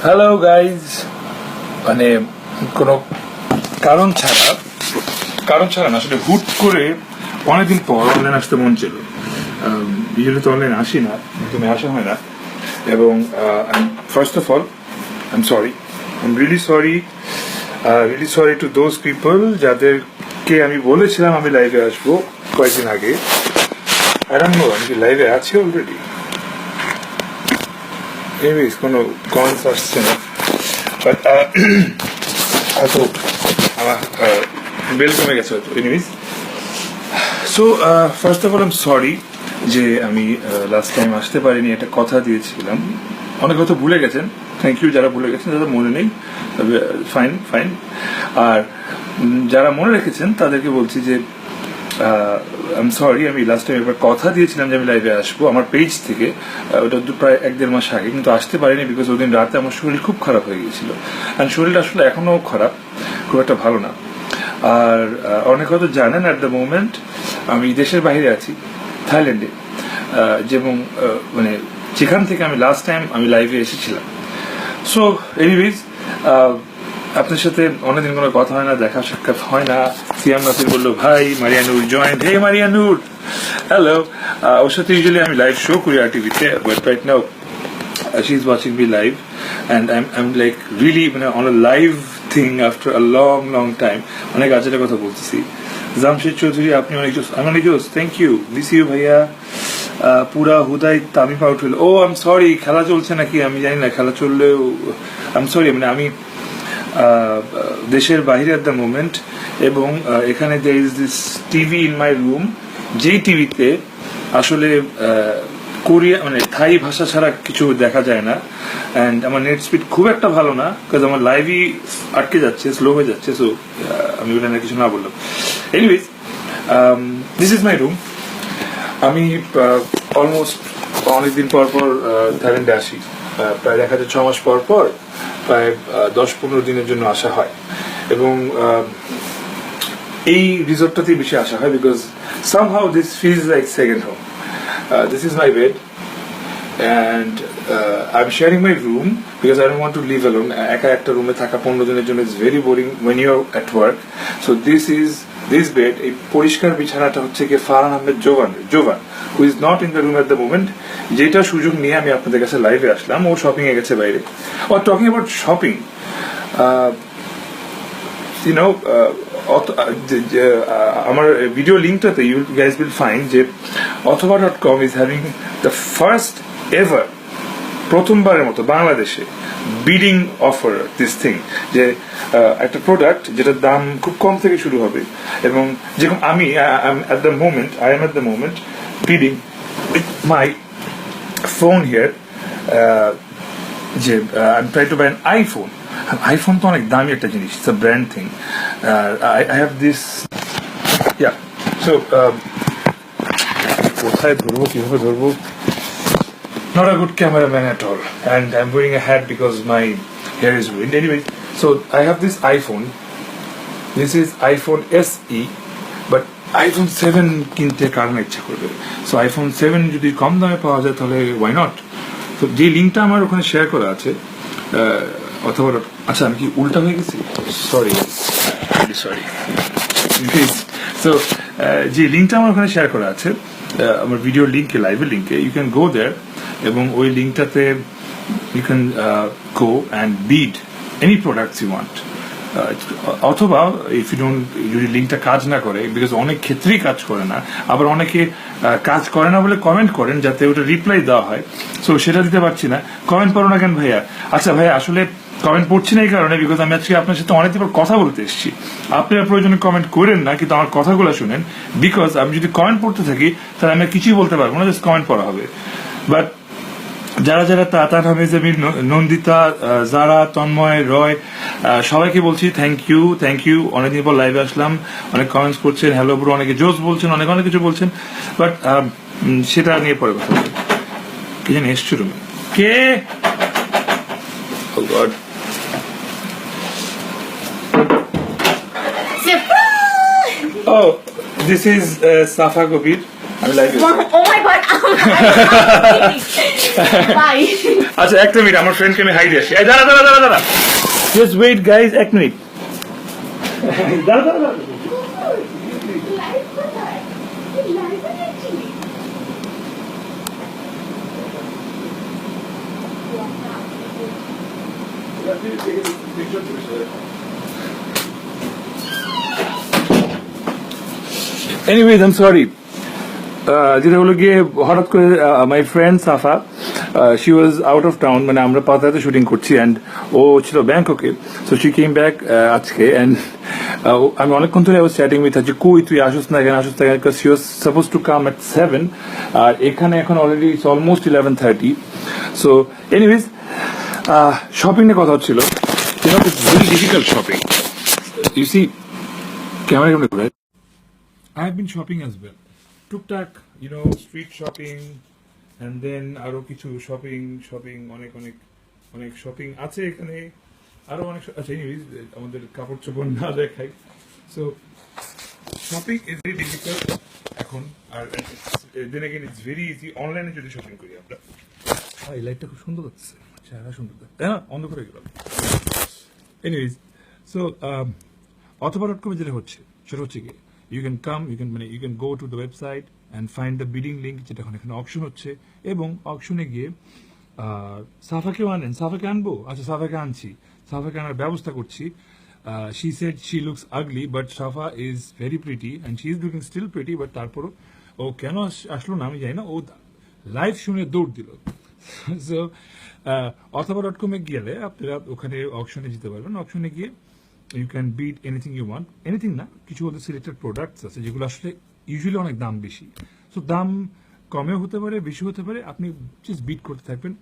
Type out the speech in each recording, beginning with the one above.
Hello guys, মানে কোনো কারণ ছাড়া না, আসলে হুট করে অনেকদিন পর অনলাইন আসতে মন ছিল। ইউজুয়ালি তো অনলাইন আসি না, তুমি আসা হয় না। এবং first of all I am sorry, I am really sorry to those people যাদেরকে আমি বলেছিলাম আমি লাইভে আসবো কয়েকদিন আগে। আই ডোন্ট নো আমি কি লাইভে আছি অলরেডি। এনিওয়েজ কোনো কমেন্টস আসছে না, বাট হয়তো আমার বেল কমে গেছে হয়তো। Anyways, so first of all I am sorry যে আমি লাস্ট টাইম আসতে পারিনি, একটা কথা দিয়েছিলাম। অনেক কথা ভুলে গেছেন, থ্যাংক ইউ যারা ভুলে গেছেন, যারা মনে নেই ফাইন। আর যারা মনে রেখেছেন তাদেরকে বলছি যে আই এম সরি, আমি লাস্ট টাইম একবার কথা দিয়েছিলাম যে আমি লাইভে আসবো আমার পেজ থেকে। ওটা প্রায় 1-1.5 মাস আগে, কিন্তু আসতে পারিনি বিকজ ওদিন রাতে আমার শরীর খুব খারাপ হয়ে গিয়েছিল। অ্যান্ড শরীরটা আসলে এখনো খারাপ, খুব একটা ভালো না। আর অনেক হয়তো জানেন, অ্যাট দ্য মোমেন্ট আমি দেশের বাইরে আছি, থাইল্যান্ডে, যেমন মানে যেখান থেকে আমি লাস্ট টাইম আমি লাইভে এসেছিলাম। সো এনিওয়েজ, আপনার সাথে অনেকদিন কোনো কথা হয় না, দেখা সাক্ষাৎ হয় না। সিয়াম নাসির বললো ভাই মারিয়ানুর জয়েন্ট, হে মারিয়ানুর, হ্যালো। ওর সাথে ইউজুয়ালি আমি লাইভ শো করি আর টিভিতে, but right now she is watching me live and I am like really মানে on a live thing after a long time. অনেক আজের কথা বলতেছি। জামশেদ চৌধুরী, আপনি অনেক জোস, আমি অনেক জোস, থ্যাংক ইউ, মিস ইউ ভাইয়া। পুরা হুদাই তামিম আউট হইল, ও আই এম সরি, খেলা চলছে নাকি আমি জানি না, খেলা চললেও আই এম সরি। মানে আমি দেশের বাইরে অ্যাট দ্য মোমেন্ট, এবং এখানে there is this TV in my room, যেই টিভিতে আসলে কোরিয়া মানে থাই ভাষা ছাড়া কিছু দেখা যায় না। অ্যান্ড আমার নেট স্পিড খুব একটা ভালো না, বিকজ আমার লাইভই আটকে যাচ্ছে, স্লো হয়ে যাচ্ছে। সো আমি ওটা না কিছু না বললাম। Anyways, this is my room. আমি অলমোস্ট অনেকদিন পর থাইল্যান্ডে আসি, প্রায় দেখা যায় 6 মাস পর প্রায় 10-15 দিনের জন্য আসা হয়। এবং এই রিসোর্টটাতেই বেশি আসা হয়, because somehow this feels like second home. This is my bed and I'm sharing my room because I don't want to live alone. একা একটা রুমে থাকা 15 দিনের জন্য is very boring when you're at work. So this bed, এই পরিষ্কার বিছানাটা হচ্ছে কি Farhan Ahmed Jovan who is not in the room at the moment, যেটা সুযোগ নিয়ে আমি আপনাদের কাছে লাইভে আসলাম। ও শপিং এ গেছে বাইরে। or talking about shopping, you know, আমার video লিঙ্কটাতে you guys will find যে অথবা.com is having the first ever, প্রথমবারের মতো বাংলাদেশে বিডিং অফার দিস থিং, যে একটা প্রোডাক্ট যেটার দাম খুব কম থেকে শুরু হবে। এবং যেরকম আমি I am at the moment bidding with my phone here, যে I'm trying to buy an iPhone. IPhone তো অনেক দামি একটা জিনিস, it's a brand thing. I have this, yeah, so কোথায় ধরবো, কিভাবে ধরবো, not a good cameraman at all, and I'm wearing a hat because my hair is ruined. Anyway, so I have this iPhone. This is iPhone SE, but iPhone 7 কিনতে কার না ইচ্ছা করবে। So iPhone 7 যদি কম দামে পাওয়া যায় তাহলে why not? তো যে লিঙ্কটা আমার ওখানে শেয়ার করা আছে, অথবা আচ্ছা আমি কি উল্টা হয়ে গেছি, সরি। সো যে লিঙ্কটা আমার ওখানে শেয়ার করা আছে, আমার ভিডিও লিঙ্কে, লাইভের লিঙ্কে, ইউ ক্যান গো দেয়ার, এবং ওই লিঙ্কটাতে you can go and bid any products you want. অথবা ইফ ইউ ডোন্ট, যদি লিঙ্কটা কাজ না করে, বিকজ অনেক ক্ষেত্রেই কাজ করে না, আবার অনেকে কাজ করে না বলে কমেন্ট করেন যাতে ওটা রিপ্লাই দেওয়া হয়। সো সেটা দিতে পারছি না, কমেন্ট করো না কেন ভাইয়া? আচ্ছা ভাইয়া, আসলে কমেন্ট পড়ছি না এই কারণে, বিকজ আমি আজকে আপনার সাথে অনেকদিন পর কথা বলতে এসেছি। আপনারা প্রয়োজনে কমেন্ট করেন না, কিন্তু আমার কথাগুলো শুনেন, বিকজ আমি যদি কমেন্ট পড়তে থাকি তাহলে আমি কিছুই বলতে পারবো না, জাস্ট কমেন্ট পড়া হবে। বাট যারা তাতান হামিজামির, নন্দিতা, জারা, তন্ময়, রয়, সবাইকে বলছি থ্যাংক ইউ। অনেকদিন পর লাইভে আসলাম, অনেক কমেন্টস করছেন, হ্যালো ব্রো, অনেকে জোস বলছেন, অনেক কিছু বলছেন, বাট সেটা নিয়ে পরে কথা বলবো। কি জানি এসছে রুমে কে? Oh God. Oh, this is Safa Gobir. আমি লাইভে Oh my god! Bye. আচ্ছা একটা মিনিট আমার ফ্রেন্ডকে আমি হাই দিয়ে আসি এই দাঁড়া দাঁড়া দাঁড়া দাঁড়া জাস্ট ওয়েট গাইজ এক মিনিট দাঁড়া দাঁড়া দাঁড়া Live কোথায়? Live actually. Anyways I am sorry যেটা হলো গিয়ে হঠাৎ করে my friend Safa she was out of town মানে আমরা পাতাতে শুটিং করছি অ্যান্ড ও ছিল ব্যাংককে সো শি কেম ব্যাক আজকে অ্যান্ড আমি অনেকক্ষণ ধরে আই ওয়াজ চ্যাটিং উইথ যে কই তুই আসুস না কেন আসুস না কেন because she was suppose to come at 7 আর এখানে এখন already it's almost 11:30 so anyways shopping নিয়ে কথা হচ্ছিল it's very difficult shopping you see camera কেমন ঘুরে I have been shopping as well. টুকটাক, street shopping, and then আরো কিছু shopping, অনেক shopping আছে এখানে, আরো অনেক আচ্ছা anyways আমাদের কাপড় চোপড় না দেখাই, so shopping is very difficult এখন, আর then again it's very easy অনলাইনে যদি শপিং করি আমরা, এই লাইটটা খুব সুন্দর লাগছে, চেহারা সুন্দর, হ্যাঁ অন্ধ করে গেল, anyways so অথবা.com যেটা হচ্ছে সেটা হচ্ছে কি you can go to the website and find the bidding link যেটা এখানে অকশন হচ্ছে এবং অকশনে গিয়ে সাফাকেও আনেন, সাফাকে আনবো, আচ্ছা সাফাকে আনছি, সাফাকে আনার ব্যবস্থা করছি, she said she looks ugly but Safa is very pretty and she is looking still pretty but তারপরও ও কেন আসলো না আমি জানি না, ও লাইভ শুনে দৌড় দিল, সো অথবা.com এ গেলে আপনারা ওখানে অকশনে যেতে পারবেন, অকশনে গিয়ে you can bid anything you want, anything না, কিছু ওদের সিলেক্টেড প্রোডাক্টস আছে যেগুলো আসলে ইউজুয়ালি অনেক দাম বেশি, সো দাম কমেও হতে পারে বেশি হতে পারে, আপনি জাস্ট বিড করতে থাকবেন।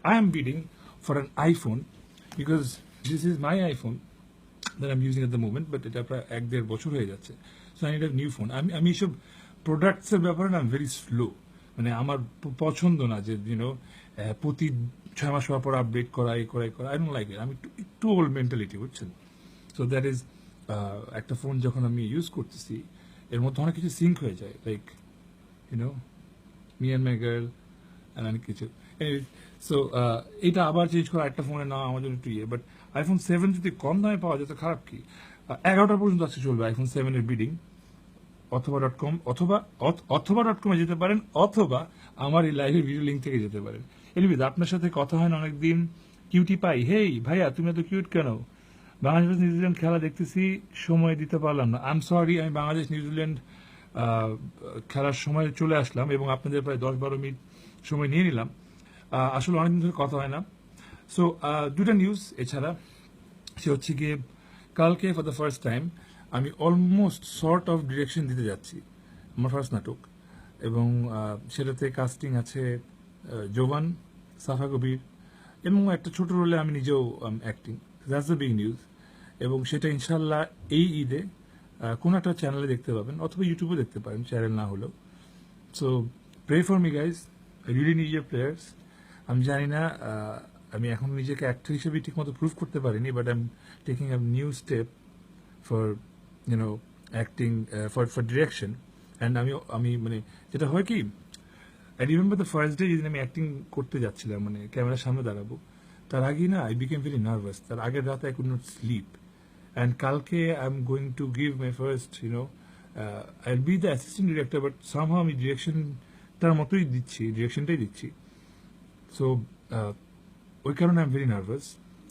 I am bidding for an iPhone because this is my iPhone that I am using at the movement, but এটা প্রায় 1-1.5 বছর হয়ে যাচ্ছে, so I need a new phone. আমি এইসব প্রোডাক্টসের ব্যাপারে না ভেরি স্লো, মানে আমার পছন্দ না যে প্রতি 6 মাস পর আপডেট করা এই করা আই ডোন্ট লাইক ইট, আমি একটু ওল্ড মেন্টালিটি, বুঝছেন? সো দ্যাট ইজ একটা ফোন যখন আমি ইউজ করতেছি এর মধ্যে অনেক কিছু সিঙ্ক হয়ে যায়, like me and my girl অনেক কিছু, সো এটা আবার চেঞ্জ করা একটা ফোনে নেওয়া আমার জন্য একটু বাট আইফোন 7 যদি কম দামে পাওয়া যায় তো খারাপ কি, 11টা পর্যন্ত আছে চলবে আইফোন 7 এর বিডিং, অথবা.com অথবা.com-এ যেতে পারেন, অথবা আমার এই লাইভের ভিডিও লিঙ্ক থেকে যেতে পারেন। এনিওয়েজ আপনার সাথে কথা হয় না অনেকদিন, কিউটি পাই, হেই ভাইয়া তুমি এত কিউট কেন, বাংলাদেশ নিউজিল্যান্ড খেলা দেখতেছি সময় দিতে পারলাম না, আই এম সরি, আমি বাংলাদেশ নিউজিল্যান্ড খেলার সময় চলে আসলাম এবং আপনাদের প্রায় 10-12 মিনিট সময় নিয়ে নিলাম, আসলে অনেকদিন ধরে কথা হয় না। সো দুটা নিউজ এছাড়া, সে হচ্ছে গিয়ে কালকে ফর দ্য ফার্স্ট টাইম আমি অলমোস্ট সর্ট অফ ডিরেকশন দিতে যাচ্ছি আমার ফার্স্ট নাটক, এবং সেটাতে কাস্টিং আছে জোবান, সাফা কবির এবং একটা ছোট রোলে আমি নিজেও acting, that's the big news, এবং সেটা ইনশাল্লাহ এই ঈদে কোনো একটা চ্যানেলে দেখতে পাবেন অথবা ইউটিউবে দেখতে পারেন, চ্যানেল না হলেও। So pray for me guys, I really need your prayers. আমি জানি না, আমি এখন নিজেকে অ্যাক্টর হিসেবে ঠিক মতো প্রুভ করতে পারিনি, but I am taking a new step for acting, for direction, and আমি মানে যেটা হয় কি, I remember the first day যেদিন আমি অ্যাক্টিং করতে যাচ্ছিলাম, মানে ক্যামেরার সামনে দাঁড়াবো, তার আগেই না আই বিকেম ভেরি নার্ভাস, তার আগের রাতে I could not sleep, and কালকে I am going to give my first I will be the assistant director, but somehow আমি ডিরেকশনটার মতোই ডিরেকশনটাই দিচ্ছি, সো ওই কারণে I am very nervous,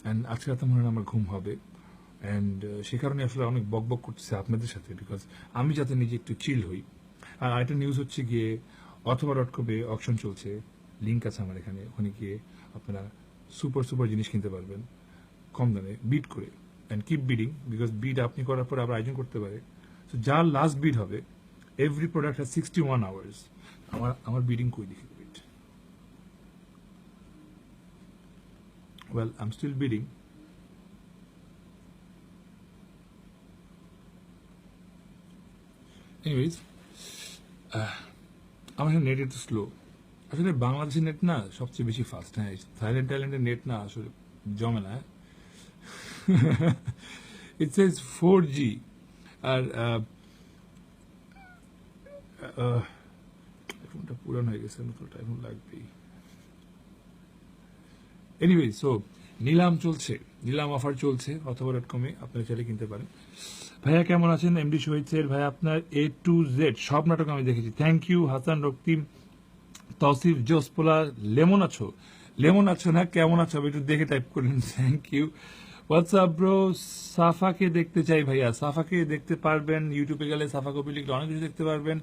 and আজকে রাতে মনে হয় আমার ঘুম হবে, অ্যান্ড সে কারণে আসলে অনেক বকবক করতেছে আপনাদের সাথে, বিকজ আমি যাতে নিজে একটু চিল হই। আর একটা নিউজ হচ্ছে গিয়ে অথবা.com-এ অকশন চলছে, লিঙ্ক আছে আমার এখানে, ওখানে গিয়ে আপনারা সুপার জিনিস কিনতে পারবেন কম দামে বিড করে, অ্যান্ড কিপ বিডিং, বিকজ বিড আপনি করার পর আবার আয়োজন করতে পারে, সো যার লাস্ট বিড হবে, এভরি প্রোডাক্ট হ্যাজ 61 আওয়ার্স। আমার বিডিং কই দেখি, bid, well I am still bidding, anyways আমার নেট একটু স্লো, আসলে বাংলাদেশের নেট না সবচেয়ে বেশি ফাস্ট, হ্যাঁ থাইল্যান্ডের নেট না আসলে জমে না, ইট সেজ 4G, আর আইফোনটা পুরান হয়ে গেছে, নতুন আইফোন লাগবেই। এনিওয়ে, সো নিলাম চলছে, নিলাম অফার চলছে অথবা.com-এ, আপনারা চাইলে কিনতে পারেন। ভাইয়া কেমন আছেন? এমডি শহীদের ভাই, আপনার A to Z সব নাটক আমি দেখেছি, থ্যাংক ইউ। হাসান রক্তিম, তৌসিফ, জোসপোলা, লেমন আছো, লেমন আছো না কেমন আছো, একটু দেখে টাইপ করলেন, থ্যাংক ইউ। হোয়াটসঅ্যাপ ব্রো, সাফাকে দেখতে চাই ভাইয়া, সাফাকে দেখতে পারবেন ইউটিউবে গেলে, সাফা কপি লিখলে অনেক কিছু দেখতে পারবেন।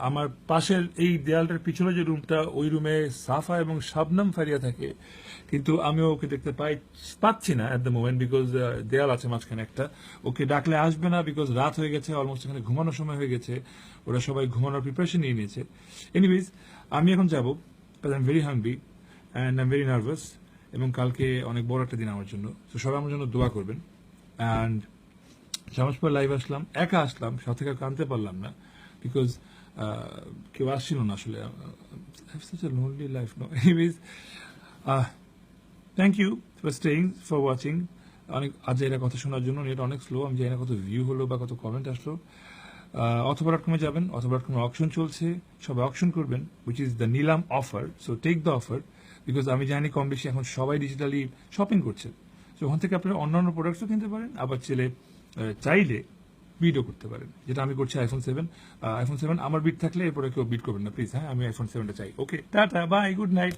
আমার পাশের এই দেয়ালটার পিছনে যে রুমটা, ওই রুমে সাফা এবং শাবনাম ফারিয়া থাকে, কিন্তু আমি ওকে দেখতে পাচ্ছি না এট দ্য মোমেন্ট, বিকজ দেয়াল আছে মাঝখানে একটা। ওকে ডাকলে আসবে না, বিকজ রাত হয়ে গেছে, অলমোস্ট এখানে ঘুমানোর সময় হয়ে গেছে, ওরা সবাই ঘুমানোর প্রিপারেশন নিয়ে নিয়েছে। এনিওয়েজ, আমি এখন যাবো, I am very hungry and I am very nervous, এবং কালকে অনেক বড় একটা দিন আমার জন্য। তো সবাই আমার জন্য দোয়া করবেন। অ্যান্ড সমাজ পর লাইভ আসলাম, একা আসলাম, সাথে কেউ আনতে পারলাম না, বিকজ কেউ আসছিল না আসলে। Lonely life, no. Anyways, thank you for staying, for watching. অনেক আজ এরা কথা শোনার জন্য, নেট অনেক স্লো, আমি জানি না কত ভিউ হলো বা কত কমেন্ট আসলো। অথবা.com-এ যাবেন, অথবা.com অকশন চলছে, সবাই অকশন করবেন, উইচ ইজ দ্য নিলাম offer. So take the offer, because আমি জানি কম বেশি এখন সবাই ডিজিটালি শপিং করছে। সো ওখান থেকে আপনারা অন্যান্য প্রোডাক্টসও কিনতে পারেন, আবার চাইলে বিটও করতে পারেন, যেটা আমি করছি আইফোন 7। আমার বিট থাকলে এরপরে কেউ বিট করবেন না প্লিজ, হ্যাঁ, আমি আইফোন 7টা চাই। ওকে, টাটা, বাই, গুড নাইট।